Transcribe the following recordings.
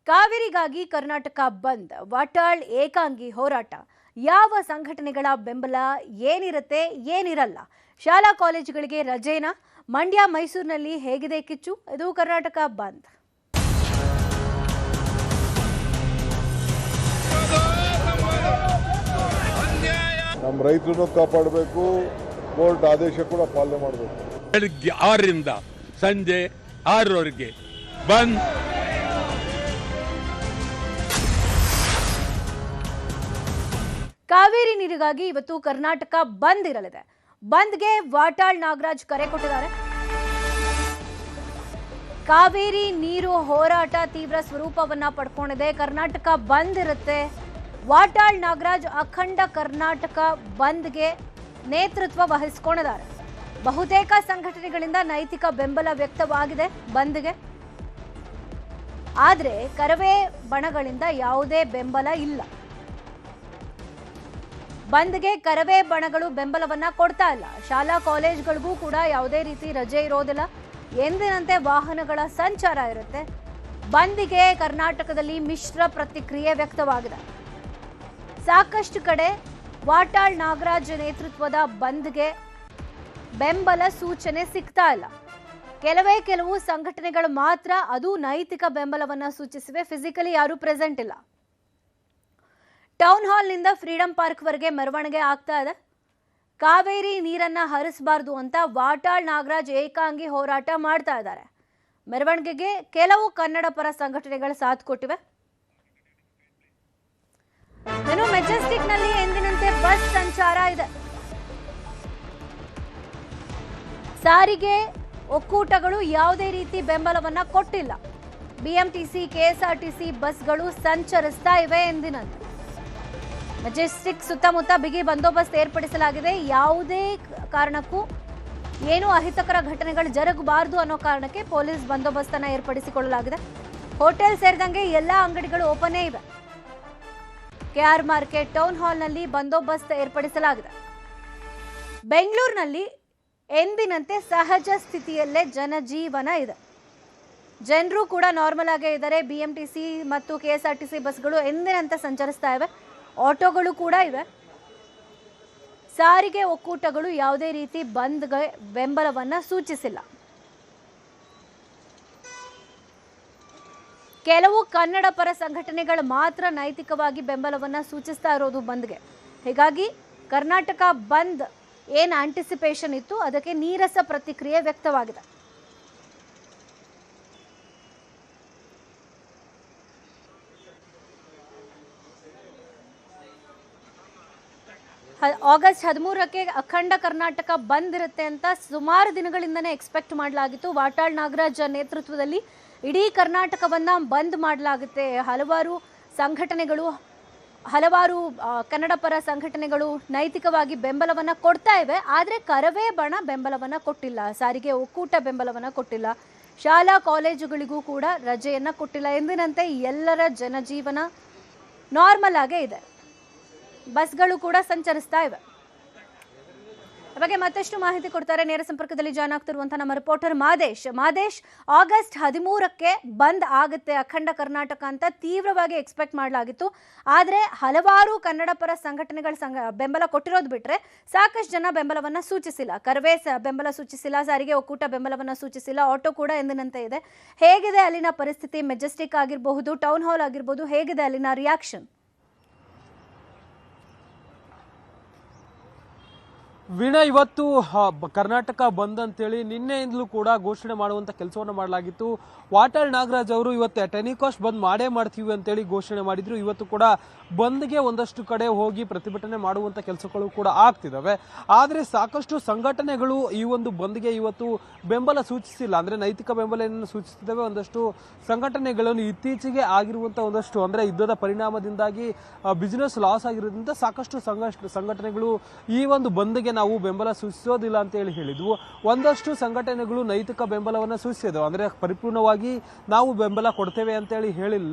ಕಾವೇರಿಗಾಗಿ ಕರ್ನಾಟಕ ಬಂದ್, ವಾಟಾಳ್ ಏಕಾಂಗಿ ಹೋರಾಟ. ಯಾವ ಸಂಘಟನೆಗಳ ಬೆಂಬಲ ಏನಿರುತ್ತೆ ಏನಿರಲ್ಲ? ಶಾಲಾ ಕಾಲೇಜುಗಳಿಗೆ ರಜೆನಾ? ಮಂಡ್ಯ ಮೈಸೂರಿನಲ್ಲಿ ಹೇಗಿದೆ ಕಿಚ್ಚು? ಇದು ಕರ್ನಾಟಕ ಬಂದ್. ನಮ್ಮ ರೈತರನ್ನು ಕಾಪಾಡಬೇಕು, ಕೋರ್ಟ್ ಆದೇಶ ಕೂಡ ಪಾಲನೆ ಮಾಡಬೇಕು. ಬೆಳಗ್ಗೆ 6 ರಿಂದ ಸಂಜೆ 6ರವರೆಗೆ ಬಂದ್. ಕಾವೇರಿ ನೀರಿಗಾಗಿ ಇವತ್ತು ಕರ್ನಾಟಕ ಬಂದ್ ಇರಲಿದೆ. ಬಂದ್ಗೆ ವಾಟಾಳ್ ನಾಗರಾಜ್ ಕರೆ ಕೊಟ್ಟಿದ್ದಾರೆ. ಕಾವೇರಿ ನೀರು ಹೋರಾಟ ತೀವ್ರ ಸ್ವರೂಪವನ್ನ ಪಡ್ಕೊಂಡಿದೆ. ಕರ್ನಾಟಕ ಬಂದ್ ಇರುತ್ತೆ. ವಾಟಾಳ್ ನಾಗರಾಜ್ ಅಖಂಡ ಕರ್ನಾಟಕ ಬಂದ್ಗೆ ನೇತೃತ್ವ ವಹಿಸಿಕೊಂಡಿದ್ದಾರೆ. ಬಹುತೇಕ ಸಂಘಟನೆಗಳಿಂದ ನೈತಿಕ ಬೆಂಬಲ ವ್ಯಕ್ತವಾಗಿದೆ ಬಂದ್ಗೆ. ಆದರೆ ಕರವೇ ಬಣಗಳಿಂದ ಯಾವುದೇ ಬೆಂಬಲ ಇಲ್ಲ. ಬಂದ್ಗೆ ಕರವೇ ಬಣಗಳು ಬೆಂಬಲವನ್ನ ಕೊಡ್ತಾ ಇಲ್ಲ. ಶಾಲಾ ಕಾಲೇಜುಗಳಿಗೂ ಕೂಡ ಯಾವುದೇ ರೀತಿ ರಜೆ ಇರೋದಿಲ್ಲ. ಎಂದಿನಂತೆ ವಾಹನಗಳ ಸಂಚಾರ ಇರುತ್ತೆ. ಬಂದ್ಗೆ ಕರ್ನಾಟಕದಲ್ಲಿ ಮಿಶ್ರ ಪ್ರತಿಕ್ರಿಯೆ ವ್ಯಕ್ತವಾಗಿದೆ. ಸಾಕಷ್ಟು ಕಡೆ ವಾಟಾಳ್ ನಾಗರಾಜ್ ನೇತೃತ್ವದ ಬಂದ್ಗೆ ಬೆಂಬಲ ಸೂಚನೆ ಸಿಗ್ತಾ ಇಲ್ಲ. ಕೆಲವು ಸಂಘಟನೆಗಳು ಮಾತ್ರ ಅದು ನೈತಿಕ ಬೆಂಬಲವನ್ನ ಸೂಚಿಸಿವೆ. ಫಿಸಿಕಲಿ ಯಾರು ಪ್ರೆಸೆಂಟ್ ಇಲ್ಲ. ಟೌನ್ ಹಾಲ್ನಿಂದ ಫ್ರೀಡಂ ಪಾರ್ಕ್ ವರೆಗೆ ಮೆರವಣಿಗೆ ಆಗ್ತಾ ಇದೆ. ಕಾವೇರಿ ನೀರನ್ನ ಹರಿಸಬಾರದು ಅಂತ ವಾಟಾಳ್ ನಾಗರಾಜ್ ಏಕಾಂಗಿ ಹೋರಾಟ ಮಾಡ್ತಾ ಇದ್ದಾರೆ. ಮೆರವಣಿಗೆಗೆ ಕೆಲವು ಕನ್ನಡ ಪರ ಸಂಘಟನೆಗಳು ಸಾಥ್ ಕೊಟ್ಟಿವೆ. ಇನ್ನು ಮೆಜೆಸ್ಟಿಕ್ ನಲ್ಲಿ ಎಂದಿನಂತೆ ಬಸ್ ಸಂಚಾರ ಇದೆ. ಸಾರಿಗೆ ಒಕ್ಕೂಟಗಳು ಯಾವುದೇ ರೀತಿ ಬೆಂಬಲವನ್ನ ಕೊಟ್ಟಿಲ್ಲ. ಬಿಎಂಟಿಸಿ, ಕೆಎಸ್ಆರ್ಟಿಸಿ ಬಸ್ಗಳು ಸಂಚರಿಸ್ತಾ ಇವೆ ಎಂದಿನಂತೆ. ಮೆಜೆಸ್ಟಿಕ್ ಸುತ್ತಮುತ್ತ ಬಿಗಿ ಬಂದೋಬಸ್ತ್ ಏರ್ಪಡಿಸಲಾಗಿದೆ. ಯಾವುದೇ ಕಾರಣಕ್ಕೂ ಏನು ಅಹಿತಕರ ಘಟನೆಗಳು ಜರುಗಬಾರದು ಅನ್ನೋ ಕಾರಣಕ್ಕೆ ಪೊಲೀಸ್ ಬಂದೋಬಸ್ತನ್ನು ಏರ್ಪಡಿಸಿಕೊಳ್ಳಲಾಗಿದೆ. ಹೋಟೆಲ್ ಸೇರಿದಂಗೆ ಎಲ್ಲ ಅಂಗಡಿಗಳು ಓಪನ್ ಇವೆ. ಕೆಆರ್ ಮಾರ್ಕೆಟ್, ಟೌನ್ ಹಾಲ್ನಲ್ಲಿ ಬಂದೋಬಸ್ತ್ ಏರ್ಪಡಿಸಲಾಗಿದೆ. ಬೆಂಗಳೂರಿನಲ್ಲಿ ಎಂದಿನಂತೆ ಸಹಜ ಸ್ಥಿತಿಯಲ್ಲೇ ಜನಜೀವನ ಇದೆ. ಜನರು ಕೂಡ ನಾರ್ಮಲ್ ಆಗೇ ಇದ್ದಾರೆ. ಬಿಎಂಟಿಸಿ ಮತ್ತು ಕೆಎಸ್ಆರ್ಟಿಸಿ ಬಸ್ಗಳು ಎಂದಿನಂತೆ ಸಂಚರಿಸ್ತಾ ಇವೆ. ಆಟೋಗಳು ಕೂಡ ಇವೆ. ಸಾರಿಗೆ ಒಕ್ಕೂಟಗಳು ಯಾವುದೇ ರೀತಿ ಬಂದ್ಗೆ ಬೆಂಬಲವನ್ನ ಸೂಚಿಸಿಲ್ಲ. ಕೆಲವು ಕನ್ನಡ ಪರ ಸಂಘಟನೆಗಳು ಮಾತ್ರ ನೈತಿಕವಾಗಿ ಬೆಂಬಲವನ್ನ ಸೂಚಿಸ್ತಾ ಇರೋದು ಬಂದ್ಗೆ. ಹೀಗಾಗಿ ಕರ್ನಾಟಕ ಬಂದ್ ಏನು ಆಂಟಿಸಿಪೇಷನ್ ಇತ್ತು ಅದಕ್ಕೆ ನೀರಸ ಪ್ರತಿಕ್ರಿಯೆ ವ್ಯಕ್ತವಾಗಿದೆ. ಆಗಸ್ಟ್ 13ಕ್ಕೆ ಅಖಂಡ ಕರ್ನಾಟಕ ಬಂದ್ ಇರುತ್ತೆ ಅಂತ ಸುಮಾರು ದಿನಗಳಿಂದನೇ ಎಕ್ಸ್ಪೆಕ್ಟ್ ಮಾಡಲಾಗಿತ್ತು. ವಾಟಾಳ್ ನಾಗರಾಜ್ ನೇತೃತ್ವದಲ್ಲಿ ಇಡೀ ಕರ್ನಾಟಕವನ್ನ ಬಂದ್ ಮಾಡಲಾಗುತ್ತೆ. ಹಲವಾರು ಸಂಘಟನೆಗಳು, ಹಲವಾರು ಕನ್ನಡ ಪರ ಸಂಘಟನೆಗಳು ನೈತಿಕವಾಗಿ ಬೆಂಬಲವನ್ನ ಕೊಡ್ತಾ ಇವೆ. ಆದರೆ ಕರವೇ ಬಣ ಬೆಂಬಲವನ್ನ ಕೊಟ್ಟಿಲ್ಲ. ಸಾರಿಗೆ ಒಕ್ಕೂಟ ಬೆಂಬಲವನ್ನ ಕೊಟ್ಟಿಲ್ಲ. ಶಾಲಾ ಕಾಲೇಜುಗಳಿಗೂ ಕೂಡ ರಜೆಯನ್ನ ಕೊಟ್ಟಿಲ್ಲ. ಎಂದಿನಂತೆ ಎಲ್ಲರ ಜನಜೀವನ ನಾರ್ಮಲ್ ಆಗೇ ಇದೆ. ಬಸ್ಗಳು ಕೂಡ ಸಂಚರಿಸ್ತಾ ಇವೆ. ಬಗ್ಗೆ ಮತ್ತಷ್ಟು ಮಾಹಿತಿ ಕೊಡ್ತಾರೆ. ನೇರ ಸಂಪರ್ಕದಲ್ಲಿ ಜಾಯ್ನ್ ಆಗ್ತಿರುವಂತಹ ನಮ್ಮ ರಿಪೋರ್ಟರ್ ಮಾದೇಶ್, ಆಗಸ್ಟ್ 13ಕ್ಕೆ ಬಂದ್ ಆಗುತ್ತೆ ಅಖಂಡ ಕರ್ನಾಟಕ ಅಂತ ತೀವ್ರವಾಗಿ ಎಕ್ಸ್ಪೆಕ್ಟ್ ಮಾಡಲಾಗಿತ್ತು. ಆದರೆ ಹಲವಾರು ಕನ್ನಡ ಪರ ಸಂಘಟನೆಗಳ ಬೆಂಬಲ ಕೊಟ್ಟಿರೋದು ಬಿಟ್ರೆ ಸಾಕಷ್ಟು ಜನ ಬೆಂಬಲವನ್ನ ಸೂಚಿಸಿಲ್ಲ. ಕರವೇ ಬೆಂಬಲ ಸೂಚಿಸಿಲ್ಲ. ಸಾರಿಗೆ ಒಕ್ಕೂಟ ಬೆಂಬಲವನ್ನ ಸೂಚಿಸಿಲ್ಲ. ಆಟೋ ಕೂಡ ಎಂದಿನಂತೆ ಇದೆ. ಹೇಗಿದೆ ಅಲ್ಲಿನ ಪರಿಸ್ಥಿತಿ? ಮೆಜೆಸ್ಟಿಕ್ ಆಗಿರಬಹುದು, ಟೌನ್ ಹಾಲ್ ಆಗಿರಬಹುದು, ಹೇಗಿದೆ ಅಲ್ಲಿನ ರಿಯಾಕ್ಷನ್? ವೀಣಾ, ಇವತ್ತು ಕರ್ನಾಟಕ ಬಂದ್ ಅಂತೇಳಿ ನಿನ್ನೆಯಿಂದಲೂ ಕೂಡ ಘೋಷಣೆ ಮಾಡುವಂತ ಕೆಲಸವನ್ನು ಮಾಡಲಾಗಿತ್ತು. ವಾಟಾಳ್ ನಾಗರಾಜ್ ಅವರು ಇವತ್ತು ಟೆನಿಕಾಸ್ಟ್ ಬಂದ್ ಮಾಡೇ ಮಾಡ್ತೀವಿ ಅಂತೇಳಿ ಘೋಷಣೆ ಮಾಡಿದ್ರು. ಇವತ್ತು ಕೂಡ ಬಂದ್ಗೆ ಒಂದಷ್ಟು ಕಡೆ ಹೋಗಿ ಪ್ರತಿಭಟನೆ ಮಾಡುವಂತ ಕೆಲಸಗಳು ಕೂಡ ಆಗ್ತಿದಾವೆ. ಆದರೆ ಸಾಕಷ್ಟು ಸಂಘಟನೆಗಳು ಈ ಒಂದು ಬಂದ್ಗೆ ಇವತ್ತು ಬೆಂಬಲ ಸೂಚಿಸಿಲ್ಲ. ಅಂದ್ರೆ ನೈತಿಕ ಬೆಂಬಲ ಏನನ್ನು ಸೂಚಿಸಿದ್ದಾವೆ. ಒಂದಷ್ಟು ಸಂಘಟನೆಗಳನ್ನು ಇತ್ತೀಚೆಗೆ ಆಗಿರುವಂತ ಒಂದಷ್ಟು ಅಂದ್ರೆ ಯುದ್ಧದ ಪರಿಣಾಮದಿಂದಾಗಿ ಬಿಸಿನೆಸ್ ಲಾಸ್ ಆಗಿರೋದ್ರಿಂದ ಸಾಕಷ್ಟು ಸಂಘಟನೆಗಳು ಈ ಒಂದು ಬಂದ್ಗೆ ನಾವು ಬೆಂಬಲ ಸೂಚಿಸೋದಿಲ್ಲ ಅಂತ ಹೇಳಿದ್ವು. ಒಂದಷ್ಟು ಸಂಘಟನೆಗಳು ನೈತಿಕ ಬೆಂಬಲವನ್ನು ಸೂಚಿಸಿದವು, ಅಂದ್ರೆ ಪರಿಪೂರ್ಣವಾಗಿ ನಾವು ಬೆಂಬಲ ಕೊಡ್ತೇವೆ ಅಂತೇಳಿ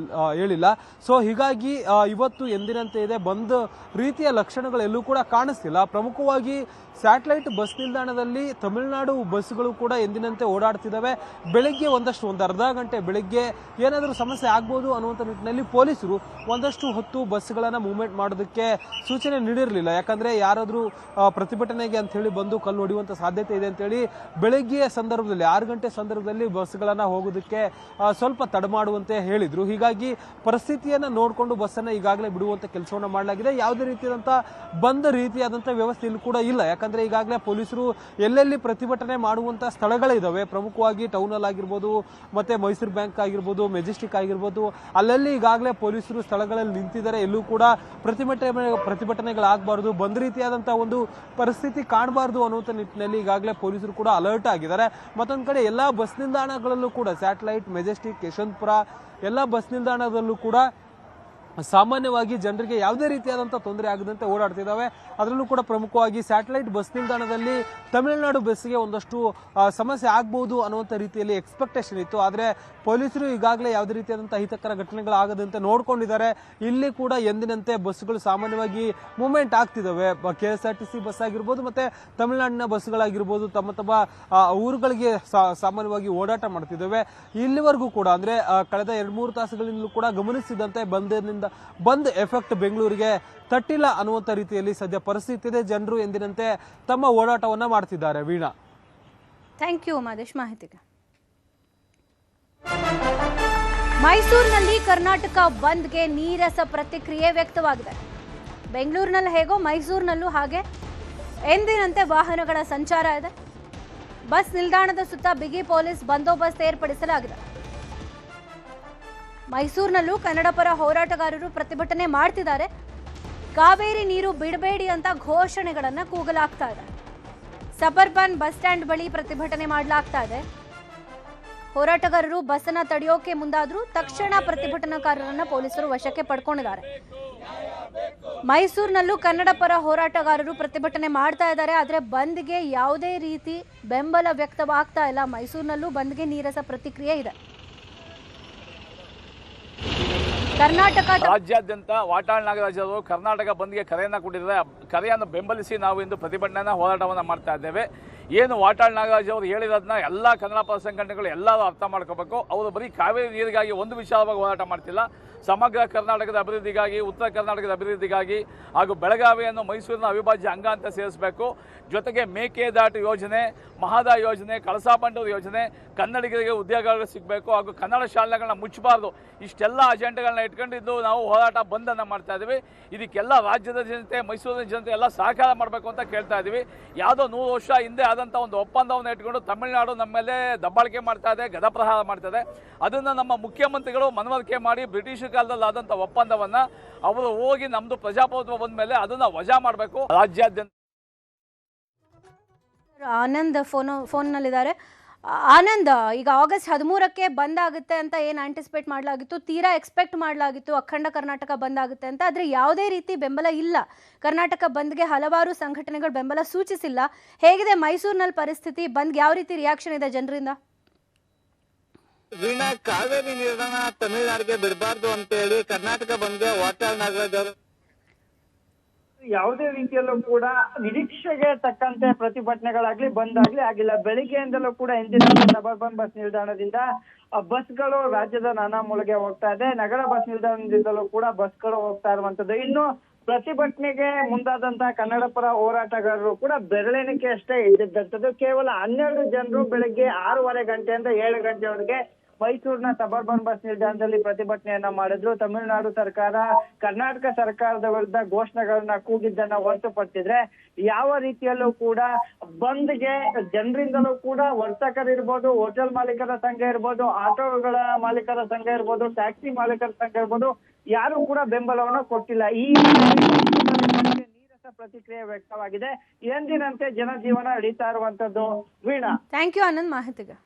ಹೇಳಿಲ್ಲ. ಸೊ ಹೀಗಾಗಿ ಇವತ್ತು ಎಂದಿನಂತೆ ಇದೆ, ಬಂದ್ ರೀತಿಯ ಲಕ್ಷಣಗಳೆಲ್ಲೂ ಕೂಡ ಕಾಣಿಸ್ತಿಲ್ಲ. ಪ್ರಮುಖವಾಗಿ ಸ್ಯಾಟಲೈಟ್ ಬಸ್ ನಿಲ್ದಾಣದಲ್ಲಿ ತಮಿಳುನಾಡು ಬಸ್ಗಳು ಕೂಡ ಎಂದಿನಂತೆ ಓಡಾಡ್ತಿದ್ದಾವೆ. ಬೆಳಗ್ಗೆ ಒಂದು ಅರ್ಧ ಗಂಟೆ ಬೆಳಗ್ಗೆ ಏನಾದರೂ ಸಮಸ್ಯೆ ಆಗ್ಬೋದು ಅನ್ನುವಂಥ ನಿಟ್ಟಿನಲ್ಲಿ ಪೊಲೀಸರು ಒಂದಷ್ಟು ಹೊತ್ತು ಬಸ್ಗಳನ್ನು ಮೂವ್ಮೆಂಟ್ ಮಾಡೋದಕ್ಕೆ ಸೂಚನೆ ನೀಡಿರಲಿಲ್ಲ. ಯಾಕಂದ್ರೆ ಯಾರಾದರೂ ಪ್ರತಿಭಟನೆಗೆ ಅಂತ ಹೇಳಿ ಬಂದು ಕಲ್ಲು ಹೊಡೆಯುವಂಥ ಸಾಧ್ಯತೆ ಇದೆ ಅಂತೇಳಿ ಬೆಳಗ್ಗೆಯ ಸಂದರ್ಭದಲ್ಲಿ 6 ಗಂಟೆ ಸಂದರ್ಭದಲ್ಲಿ ಬಸ್ಗಳನ್ನು ಹೋಗೋದಕ್ಕೆ ಸ್ವಲ್ಪ ತಡ ಮಾಡುವಂತೆ ಹೇಳಿದ್ರು. ಹೀಗಾಗಿ ಪರಿಸ್ಥಿತಿಯನ್ನು ನೋಡಿಕೊಂಡು ಬಸ್ಸನ್ನು ಈಗಾಗಲೇ ಬಿಡುವಂಥ ಕೆಲಸವನ್ನು ಮಾಡಲಾಗಿದೆ. ಯಾವುದೇ ರೀತಿಯಾದಂಥ ಬಂದ್ ರೀತಿಯಾದಂಥ ವ್ಯವಸ್ಥೆ ಇಲ್ಲಿ ಕೂಡ ಇಲ್ಲ. ಯಾಕಂದ್ರೆ ಈಗಾಗಲೇ ಪೊಲೀಸರು ಎಲ್ಲೆಲ್ಲಿ ಪ್ರತಿಭಟನೆ ಮಾಡುವಂಥ ಸ್ಥಳಗಳಿದಾವೆ, ಪ್ರಮುಖವಾಗಿ ಟೌನ್ ಅಲ್ಲಿ ಆಗಿರ್ಬೋದು, ಮತ್ತೆ ಮೈಸೂರು ಬ್ಯಾಂಕ್ ಆಗಿರ್ಬೋದು, ಮೆಜೆಸ್ಟಿಕ್ ಆಗಿರ್ಬೋದು, ಅಲ್ಲಲ್ಲಿ ಈಗಾಗಲೇ ಪೊಲೀಸರು ಸ್ಥಳಗಳಲ್ಲಿ ನಿಂತಿದ್ದಾರೆ. ಎಲ್ಲೂ ಕೂಡ ಪ್ರತಿಭಟನೆಗಳಾಗಬಾರ್ದು, ಬಂದ್ ರೀತಿಯಾದಂತಹ ಒಂದು ಪರಿಸ್ಥಿತಿ ಕಾಣಬಾರ್ದು ಅನ್ನುವಂಥ ನಿಟ್ಟಿನಲ್ಲಿ ಈಗಾಗಲೇ ಪೊಲೀಸರು ಕೂಡ ಅಲರ್ಟ್ ಆಗಿದ್ದಾರೆ. ಮತ್ತೊಂದು ಕಡೆ ಎಲ್ಲಾ ಬಸ್ ನಿಲ್ದಾಣಗಳಲ್ಲೂ ಕೂಡ ಸ್ಯಾಟಲೈಟ್, ಮೆಜೆಸ್ಟಿಕ್, ಯಶವಂತಪುರ ಎಲ್ಲಾ ಬಸ್ ನಿಲ್ದಾಣದಲ್ಲೂ ಕೂಡ ಸಾಮಾನ್ಯವಾಗಿ ಜನರಿಗೆ ಯಾವುದೇ ರೀತಿಯಾದಂಥ ತೊಂದರೆ ಆಗದಂತೆ ಓಡಾಡ್ತಿದ್ದಾವೆ. ಅದರಲ್ಲೂ ಕೂಡ ಪ್ರಮುಖವಾಗಿ ಸ್ಯಾಟಲೈಟ್ ಬಸ್ ನಿಲ್ದಾಣದಲ್ಲಿ ತಮಿಳುನಾಡು ಬಸ್ಗೆ ಒಂದಷ್ಟು ಸಮಸ್ಯೆ ಆಗ್ಬೋದು ಅನ್ನುವಂಥ ರೀತಿಯಲ್ಲಿ ಎಕ್ಸ್ಪೆಕ್ಟೇಷನ್ ಇತ್ತು. ಆದರೆ ಪೊಲೀಸರು ಈಗಾಗಲೇ ಯಾವುದೇ ರೀತಿಯಾದಂಥ ಅಹಿತಕರ ಘಟನೆಗಳಾಗದಂತೆ ನೋಡ್ಕೊಂಡಿದ್ದಾರೆ. ಇಲ್ಲಿ ಕೂಡ ಎಂದಿನಂತೆ ಬಸ್ಗಳು ಸಾಮಾನ್ಯವಾಗಿ ಮೂವ್ಮೆಂಟ್ ಆಗ್ತಿದ್ದಾವೆ. KSRTC ಬಸ್ ಆಗಿರ್ಬೋದು, ಮತ್ತೆ ತಮಿಳುನಾಡಿನ ಬಸ್ಗಳಾಗಿರ್ಬೋದು ತಮ್ಮ ಊರುಗಳಿಗೆ ಸಾಮಾನ್ಯವಾಗಿ ಓಡಾಟ ಮಾಡ್ತಿದ್ದಾವೆ. ಇಲ್ಲಿವರೆಗೂ ಕೂಡ ಅಂದ್ರೆ ಕಳೆದ 2-3 ತಾಸುಗಳಿಂದಲೂ ಕೂಡ ಗಮನಿಸಿದಂತೆ ಬಂದ್ ಎಫೆಕ್ಟ್ ಬೆಂಗಳೂರಿಗೆ ತಟ್ಟಿಲ್ಲ ಅನ್ನುವಂಥ ರೀತಿಯಲ್ಲಿ ಸದ್ಯ ಪರಿಸ್ಥಿತಿ ಇದೆ. ಜನರು ಎಂದಿನಂತೆ ತಮ್ಮ ಓಡಾಟವನ್ನ ಮಾಡ್ತಿದ್ದಾರೆ. ವೀಣಾ, ಥ್ಯಾಂಕ್ ಯು ಮಾದೇಶ್ ಮಾಹಿತಿಗೆ. ಮೈಸೂರಿನಲ್ಲಿ ಕರ್ನಾಟಕ ಬಂದ್ಗೆ ನೀರಸ ಪ್ರತಿಕ್ರಿಯೆ ವ್ಯಕ್ತವಾಗಿದೆ. ಬೆಂಗಳೂರಿನಲ್ಲಿ ಹೇಗೋ ಮೈಸೂರಿನಲ್ಲೂ ಹಾಗೆ ಎಂದಿನಂತೆ ವಾಹನಗಳ ಸಂಚಾರ ಇದೆ. ಬಸ್ ನಿಲ್ದಾಣದ ಸುತ್ತ ಬಿಗಿ ಪೊಲೀಸ್ ಬಂದೋಬಸ್ತ್ ಏರ್ಪಡಿಸಲಾಗಿದೆ. ಮೈಸೂರಿನಲ್ಲೂ ಕನ್ನಡ ಪರ ಹೋರಾಟಗಾರರು ಪ್ರತಿಭಟನೆ ಮಾಡ್ತಿದ್ದಾರೆ. ಕಾವೇರಿ ನೀರು ಬಿಡಬೇಡಿ ಅಂತ ಘೋಷಣೆಗಳನ್ನು ಕೂಗಲಾಗ್ತಾ ಇದೆ. ಸಬರ್ಬನ್ ಬಸ್ ಸ್ಟ್ಯಾಂಡ್ ಬಳಿ ಪ್ರತಿಭಟನೆ ಮಾಡಲಾಗ್ತಾ ಇದೆ. ಹೋರಾಟಗಾರರು ಬಸ್ಸನ್ನ ತಡೆಯೋಕೆ ಮುಂದಾದ್ರೂ ತಕ್ಷಣ ಪ್ರತಿಭಟನಾಕಾರರನ್ನ ಪೊಲೀಸರು ವಶಕ್ಕೆ ಪಡ್ಕೊಂಡಿದ್ದಾರೆ. ಮೈಸೂರಿನಲ್ಲೂ ಕನ್ನಡ ಪರ ಹೋರಾಟಗಾರರು ಪ್ರತಿಭಟನೆ ಮಾಡ್ತಾ ಇದ್ದಾರೆ. ಆದರೆ ಬಂದ್ಗೆ ಯಾವುದೇ ರೀತಿ ಬೆಂಬಲ ವ್ಯಕ್ತವಾಗ್ತಾ ಇಲ್ಲ. ಮೈಸೂರಿನಲ್ಲೂ ಬಂದ್ಗೆ ನೀರಸ ಪ್ರತಿಕ್ರಿಯೆ ಇದೆ. ರಾಜ್ಯಾದ್ಯಂತ ವಾಟಾಳ್ ನಾಗರಾಜ್ ಅವರು ಕರ್ನಾಟಕ ಬಂದ್ಗೆ ಕರೆಯನ್ನ ಕೊಟ್ಟಿದ್ದಾರೆ. ಕರೆಯನ್ನು ಬೆಂಬಲಿಸಿ ನಾವು ಇಂದು ಪ್ರತಿಭಟನೆಯ ಹೋರಾಟವನ್ನು ಮಾಡ್ತಾ ಇದ್ದೇವೆ. ಏನು ವಾಟಾಳ್ ನಾಗರಾಜ್ ಅವರು ಹೇಳಿರೋದನ್ನ ಎಲ್ಲ ಕನ್ನಡ ಪರ ಸಂಘಟನೆಗಳು ಎಲ್ಲರೂ ಅರ್ಥ ಮಾಡ್ಕೋಬೇಕು. ಅವರು ಬರೀ ಕಾವೇರಿ ನೀರಿಗಾಗಿ ಒಂದು ವಿಚಾರವಾಗಿ ಹೋರಾಟ ಮಾಡ್ತಿಲ್ಲ. ಸಮಗ್ರ ಕರ್ನಾಟಕದ ಅಭಿವೃದ್ಧಿಗಾಗಿ, ಉತ್ತರ ಕರ್ನಾಟಕದ ಅಭಿವೃದ್ಧಿಗಾಗಿ ಹಾಗೂ ಬೆಳಗಾವಿಯನ್ನು ಮೈಸೂರಿನ ಅವಿಭಾಜ್ಯ ಅಂಗ ಅಂತ ಸೇರಿಸಬೇಕು. ಜೊತೆಗೆ ಮೇಕೆದಾಟು ಯೋಜನೆ, ಮಹದಾಯಿ ಯೋಜನೆ, ಕಳಸಾ ಬಂಡೂರು ಯೋಜನೆ, ಕನ್ನಡಿಗರಿಗೆ ಉದ್ಯೋಗಗಳು ಸಿಗಬೇಕು ಹಾಗೂ ಕನ್ನಡ ಶಾಲೆಗಳನ್ನ ಮುಚ್ಚಬಾರ್ದು. ಇಷ್ಟೆಲ್ಲ ಅಜೆಂಡಾಗಳನ್ನ ಇಟ್ಕೊಂಡಿದ್ದು ನಾವು ಹೋರಾಟ ಬಂದನ್ನು ಮಾಡ್ತಾ ಇದ್ದೀವಿ. ಇದಕ್ಕೆಲ್ಲ ರಾಜ್ಯದ ಜನತೆ, ಮೈಸೂರಿನ ಜನತೆ ಎಲ್ಲ ಸಹಕಾರ ಮಾಡಬೇಕು ಅಂತ ಕೇಳ್ತಾ ಇದ್ದೀವಿ. ಯಾವುದೋ 100 ವರ್ಷ ಹಿಂದೆ ಆದಂಥ ಒಂದು ಒಪ್ಪಂದವನ್ನು ಇಟ್ಕೊಂಡು ತಮಿಳುನಾಡು ನಮ್ಮ ಮೇಲೆ ದಬ್ಬಾಳಿಕೆ ಮಾಡ್ತಾ ಇದೆ, ಗದಪ್ರಹಾರ ಮಾಡ್ತಾ ಇದೆ. ಅದನ್ನು ನಮ್ಮ ಮುಖ್ಯಮಂತ್ರಿಗಳು ಮನವರಿಕೆ ಮಾಡಿ ಬ್ರಿಟಿಷ್ ಕಾಲದಲ್ಲಿ ಆದಂಥ ಒಪ್ಪಂದವನ್ನು ಅವರು ಹೋಗಿ ನಮ್ಮದು ಪ್ರಜಾಪ್ರಭುತ್ವ ಬಂದ ಮೇಲೆ ಅದನ್ನು ವಜಾ ಮಾಡಬೇಕು. ರಾಜ್ಯಾದ್ಯಂತ ಆನಂದ್ ಫೋನ್ನಲ್ಲಿದ್ದಾರೆ. ಆನಂದ್, ಈಗ ಆಗಸ್ಟ್ 13ಕ್ಕೆ ಬಂದ್ ಆಗುತ್ತೆ ಅಂತ ಏನು ಆಂಟಿಸಿಪೇಟ್ ಮಾಡಲಾಗಿತ್ತು, ತೀರಾ ಎಕ್ಸ್ಪೆಕ್ಟ್ ಮಾಡಲಾಗಿತ್ತು ಅಖಂಡ ಕರ್ನಾಟಕ ಬಂದ್ ಆಗುತ್ತೆ ಅಂತ. ಆದರೆ ಯಾವುದೇ ರೀತಿ ಬೆಂಬಲ ಇಲ್ಲ. ಕರ್ನಾಟಕ ಬಂದ್ಗೆ ಹಲವಾರು ಸಂಘಟನೆಗಳು ಬೆಂಬಲ ಸೂಚಿಸಿಲ್ಲ. ಹೇಗಿದೆ ಮೈಸೂರಿನಲ್ಲಿ ಪರಿಸ್ಥಿತಿ? ಬಂದ್ಗೆ ಯಾವ ರೀತಿ ರಿಯಾಕ್ಷನ್ ಇದೆ ಜನರಿಂದ? ವೀಣಾ, ಕಾವೇರಿ ನೀರನ್ನ ತಮಿಳುನಾಡಿಗೆ ಬಿಡಬಾರ್ದು ಅಂತ ಹೇಳಿ ಕರ್ನಾಟಕ ಬಂದ್ಗೆ ವಾಟಾಳ್ ನಾಗರಾಜ್ ಅವರು ಯಾವುದೇ ರೀತಿಯಲ್ಲೂ ಕೂಡ ನಿರೀಕ್ಷೆಗೆ ತಕ್ಕಂತೆ ಪ್ರತಿಭಟನೆಗಳಾಗ್ಲಿ ಬಂದಾಗ್ಲಿ ಆಗಿಲ್ಲ. ಬೆಳಿಗ್ಗೆಯಿಂದಲೂ ಕೂಡ ಎಂದಿನ ಸಬರ್ಬನ್ ಬಸ್ ನಿಲ್ದಾಣದಿಂದ ಬಸ್ಗಳು ರಾಜ್ಯದ ನಾನಾ ಮೂಲೆಗೆ ಹೋಗ್ತಾ ಇದೆ. ನಗರ ಬಸ್ ನಿಲ್ದಾಣದಿಂದಲೂ ಕೂಡ ಬಸ್ಗಳು ಹೋಗ್ತಾ ಇರುವಂತದ್ದು. ಇನ್ನು ಪ್ರತಿಭಟನೆಗೆ ಮುಂದಾದಂತಹ ಕನ್ನಡ ಪರ ಹೋರಾಟಗಾರರು ಕೂಡ ಬೆರಳೆಣಿಕೆ ಅಷ್ಟೇ ಇದ್ದಿದ್ದಂಥದ್ದು. ಕೇವಲ 12 ಜನರು ಬೆಳಗ್ಗೆ 6:30 ಗಂಟೆಯಿಂದ 7 ಗಂಟೆವರೆಗೆ ಮೈಸೂರಿನ ಸಬರ್ಬನ್ ಬಸ್ ನಿಲ್ದಾಣದಲ್ಲಿ ಪ್ರತಿಭಟನೆಯನ್ನ ಮಾಡಿದ್ರು. ತಮಿಳುನಾಡು ಸರ್ಕಾರ ಕರ್ನಾಟಕ ಸರ್ಕಾರದ ವಿರುದ್ಧ ಘೋಷಣೆಗಳನ್ನ ಕೂಗಿದ್ದನ್ನ ಹೊರತುಪಡಿಸಿದ್ರೆ ಯಾವ ರೀತಿಯಲ್ಲೂ ಕೂಡ ಬಂದ್ಗೆ ಜನರಿಂದಲೂ ಕೂಡ ವರ್ತಕರಿರ್ಬೋದು, ಹೋಟೆಲ್ ಮಾಲೀಕರ ಸಂಘ ಇರ್ಬೋದು, ಆಟೋಗಳ ಮಾಲೀಕರ ಸಂಘ ಇರ್ಬೋದು, ಟ್ಯಾಕ್ಸಿ ಮಾಲೀಕರ ಸಂಘ ಇರ್ಬೋದು, ಯಾರು ಕೂಡ ಬೆಂಬಲವನ್ನು ಕೊಟ್ಟಿಲ್ಲ. ಈ ನೀರಸ ಪ್ರತಿಕ್ರಿಯೆ ವ್ಯಕ್ತವಾಗಿದೆ. ಎಂದಿನಂತೆ ಜನಜೀವನ ನಡೀತಾ ಇರುವಂತದ್ದು. ವೀಣಾ, ಥ್ಯಾಂಕ್ ಯು ಆನಂದ್ ಮಾಹಿತಿಗೆ.